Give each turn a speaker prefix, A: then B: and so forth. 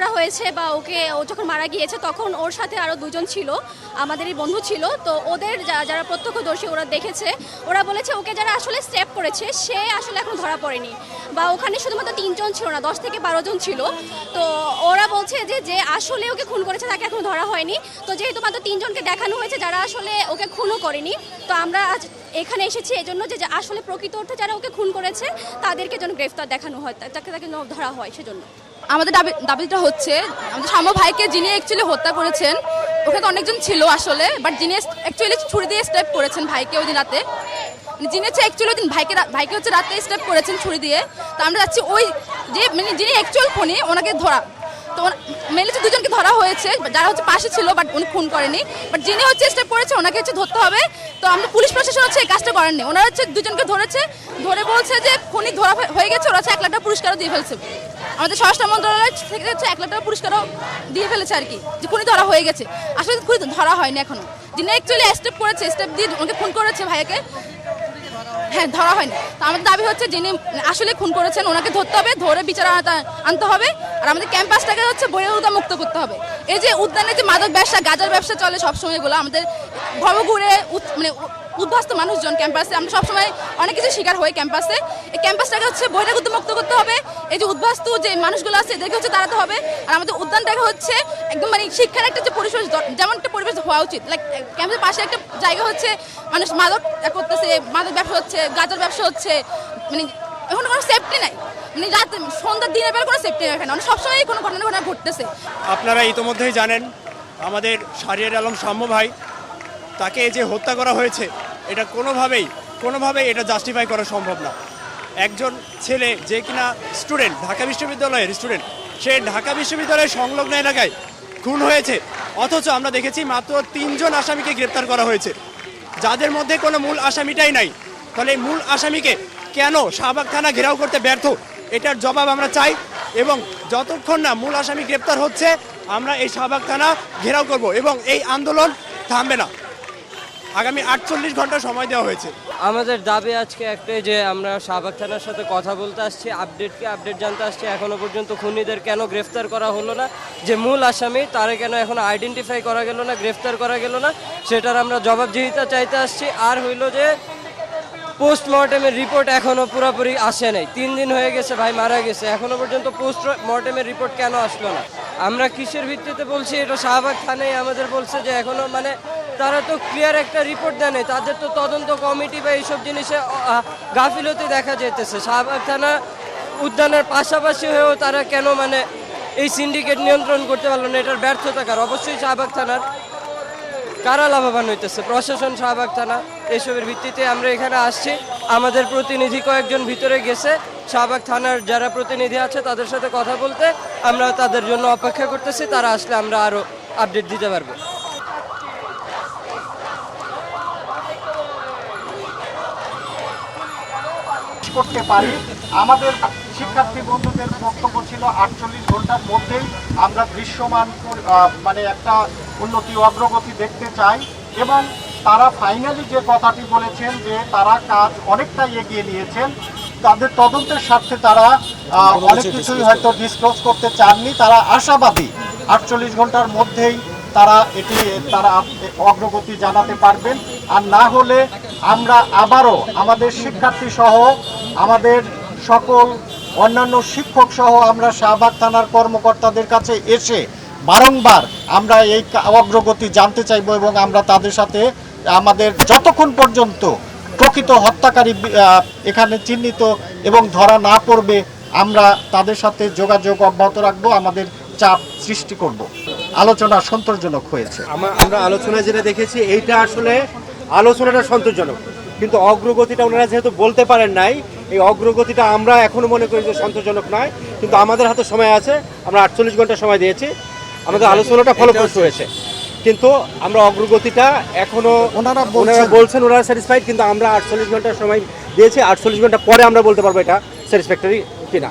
A: করা হয়েছে বা ও যখন মারা গিয়েছে তখন ওর সাথে আরও দুজন ছিল, আমাদেরই বন্ধু ছিল। তো ওদের যারা প্রত্যক্ষদর্শী ওরা দেখেছে, ওরা বলেছে ওকে যারা আসলে স্টেপ করেছে সে আসলে এখন ধরা পড়েনি, বা ওখানে শুধুমাত্র 3 জন ছিল না, 10 থেকে 12 জন ছিল। তো ওরা বলছে যে আসলে ওকে খুন করেছে তাকে এখন ধরা হয়নি। তো যেহেতু মাত্র 3 জনকে দেখানো হয়েছে যারা আসলে ওকে খুনও করেনি, তো আমরা আজ এখানে এসেছি এজন্য যে আসলে প্রকৃত অর্থে যারা ওকে খুন করেছে তাদেরকে যেন গ্রেফতার দেখানো হয়, তাকে ধরা হয়। সেজন্য
B: আমাদের দাবিটা হচ্ছে আমাদের সাম্য ভাইকে যিনি অ্যাকচুয়ালি হত্যা করেছেন, ওখানে তো অনেকজন ছিল আসলে, বাট যিনি অ্যাকচুয়ালি ছুরি দিয়ে স্টেপ করেছেন ভাইকে ওই দিন রাতে, যিনি হচ্ছে অ্যাকচুয়ালি ওই দিন ভাইকে হচ্ছে রাতে স্টেপ করেছেন ছুরি দিয়ে। তো আমরা যাচ্ছি ওই যে যিনি অ্যাকচুয়াল খুনি ওনাকে ধরা। তো মেনলি হচ্ছে দুজনকে ধরা হয়েছে যারা হচ্ছে পাশে ছিল, বাট উনি খুন করেনি। বাট যিনি হচ্ছে স্টেপ করেছে ওনাকে হচ্ছে ধরতে হবে। তো আমরা পুলিশ প্রশাসন হচ্ছে এই কাজটা করেননি, ওনারা হচ্ছে দুজনকে ধরেছে, ধরে বলছে যে খুনি ধরা হয়ে গেছে, ওরা হচ্ছে 1 লাখ টাকা পুরস্কারও দিয়ে ফেলছে। আমাদের স্বরাষ্ট্র মন্ত্রণালয় থেকে হচ্ছে 1 লাখ টাকা পুরস্কারও দিয়ে ফেলেছে আর কি, যে খুনি ধরা হয়ে গেছে। আসলে খুনি ধরা হয়নি এখনো, যিনি অ্যাকচুয়ালি স্টেপ করেছে, স্টেপ দিয়ে ওনাকে খুন করেছে ভাইয়াকে, হ্যাঁ ধরা হয়নি। তো আমাদের দাবি হচ্ছে যিনি আসলে খুন করেছেন ওনাকে ধরতে হবে, ধরে বিচার আনতে হবে। আর আমাদের ক্যাম্পাসটাকে হচ্ছে বহিরাগত মুক্ত করতে হবে। এই যে উদ্যানে যে মাদক ব্যবসা, গাঁজার ব্যবসা চলে সবসময়, এগুলো আমাদের ঘুরে মানে উদ্বাস্ত মানুষজন ক্যাম্পাসে, আমরা সবসময় অনেক কিছু শিকার হই ক্যাম্পাসে। এই ক্যাম্পাসটাকে হচ্ছে বহিরাগত মুক্ত করতে হবে। এই যে উদ্বাস্তু যে মানুষগুলো আছে এদেরকে হচ্ছে তাড়াতে হবে। আর আমাদের উদ্যানটাকে হচ্ছে একদম মানে শিক্ষার একটা যে পরিবেশ, যেমন একটা পরিবেশ হওয়া উচিত, লাইক ক্যাম্পাসের পাশে একটা জায়গা হচ্ছে মানুষ মাদক করতেছে, মাদক ব্যবসা হচ্ছে, গাঁজার ব্যবসা হচ্ছে, মানে এখন কোনো সেফটি নাই, মানে রাত সন্ধ্যার দিনের বেলা কোনো সেফটি নেই এখানে, মানে সবসময় কোনো ঘটনা ঘটতেছে।
C: আপনারা ইতোমধ্যেই জানেন আমাদের শাহরিয়ার আলম সাম্য ভাই, তাকে যে হত্যা করা হয়েছে এটা কোনোভাবেই এটা জাস্টিফাই করা সম্ভব না। একজন ছেলে যে কিনা স্টুডেন্ট, ঢাকা বিশ্ববিদ্যালয়ের স্টুডেন্ট, সে ঢাকা বিশ্ববিদ্যালয়ের সংলগ্ন এলাকায় খুন হয়েছে, অথচ আমরা দেখেছি মাত্র 3 জন আসামিকে গ্রেপ্তার করা হয়েছে, যাদের মধ্যে কোনো মূল আসামিটাই নাই। তাহলে এই মূল আসামিকে কেন শাহবাগ থানা ঘেরাও করতে ব্যর্থ, এটার জবাব আমরা চাই। এবং যতক্ষণ না মূল আসামি গ্রেপ্তার হচ্ছে আমরা এই শাহবাগ থানা ঘেরাও করব এবং এই আন্দোলন থামবে না। আগামী 48 ঘন্টা সময় দেওয়া হয়েছে।
D: আমাদের দাবি আজকে একটাই, যে আমরা শাহবাগ থানার সাথে কথা বলতে আসছি, আপডেট জানতে আসছি। এখনো পর্যন্ত খুনিদের কেন গ্রেফতার করা হলো না, যে মূল আসামি তারা কেন এখনো আইডেন্টিফাই করা গেল না, গ্রেফতার করা গেল না, সেটার আমরা জবাবদিহিতা চাইতে আসছি। আর হইল যে পোস্টমর্টেমের রিপোর্ট এখনো পুরোপুরি আসে নাই, 3 দিন হয়ে গেছে, ভাই মারা গেছে, এখনো পর্যন্ত পোস্টমর্টেমের রিপোর্ট কেন আসলো না? আমরা কিসের ভিত্তিতে বলছি? এটা শাহবাগ থানায় আমাদের বলছে যে এখনো মানে তারা তো ক্লিয়ার একটা রিপোর্ট দেয়, তাদের তো তদন্ত কমিটি বা এইসব জিনিসে গাফিলতি দেখা যেতেছে। শাহবাগ থানা উদ্যানের পাশাপাশি হয়েও তারা কেন মানে এই সিন্ডিকেট নিয়ন্ত্রণ করতে পারলো না? এটার ব্যর্থতা কার? অবশ্যই শাহবাগ থানার। কারা লাভবান হইতেছে? প্রশাসন, শাহবাগ থানা। এসবের ভিত্তিতে আমরা এখানে আসছি। আমাদের প্রতিনিধি কয়েকজন ভিতরে গেছে, শাহবাগ থানার যারা প্রতিনিধি আছে তাদের সাথে কথা বলতে। আমরা তাদের জন্য অপেক্ষা করতেছি, তারা আসলে আমরা আরও আপডেট দিতে পারবো।
E: করতে পারি। আমাদের শিক্ষার্থী বন্ধুদের বক্তব্য ছিল 48 ঘন্টার মধ্যেই আমরা দৃশ্যমান মানে একটা উন্নতি অগ্রগতি দেখতে চাই, এবং তারা ফাইনালি যে কথাটি বলেছেন যে তারা কাজ অনেকটাই এগিয়ে নিয়েছেন। তাদের তদন্তের স্বার্থে তারা অনেক কিছুই হয়তো ডিসক্লোজ করতে চাননি। তারা আশাবাদী 48 ঘন্টার মধ্যেই তারা অগ্রগতি জানাতে পারবেন। আর না হলে আমরা আবারও আমাদের শিক্ষার্থী সহ আমাদের সকল অন্যান্য শিক্ষক সহ আমরা শাহবাগ থানার কর্মকর্তাদের কাছে এসে বারংবার আমরা এই অগ্রগতি জানতে চাইব, এবং আমরা তাদের সাথে আমাদের যতক্ষণ পর্যন্ত প্রকৃত হত্যাকারী এখানে চিহ্নিত এবং ধরা না পড়বে আমরা তাদের সাথে যোগাযোগ অব্যাহত রাখবো, আমাদের চাপ সৃষ্টি করব। আলোচনা সন্তোষজনক হয়েছে।
F: আমরা আলোচনায় যেটা দেখেছি এইটা আসলে আলোচনাটা সন্তোষজনক, কিন্তু অগ্রগতিটা ওনারা যেহেতু বলতে পারেন নাই, এই অগ্রগতিটা আমরা এখনো মনে করি যে সন্তোষজনক নয়। কিন্তু আমাদের হাতে সময় আছে, আমরা 48 ঘন্টা সময় দিয়েছি, আমাদের আলোচনাটা ফলপ্রসূ হয়েছে, কিন্তু আমরা অগ্রগতিটা এখনো ওনারা বলছেন ওনারা স্যাটিসফাইড, কিন্তু আমরা 48 ঘন্টা সময় দিয়েছি। 48 ঘন্টা পরে আমরা বলতে পারবো এটা স্যাটিসফ্যাক্টরি কিনা।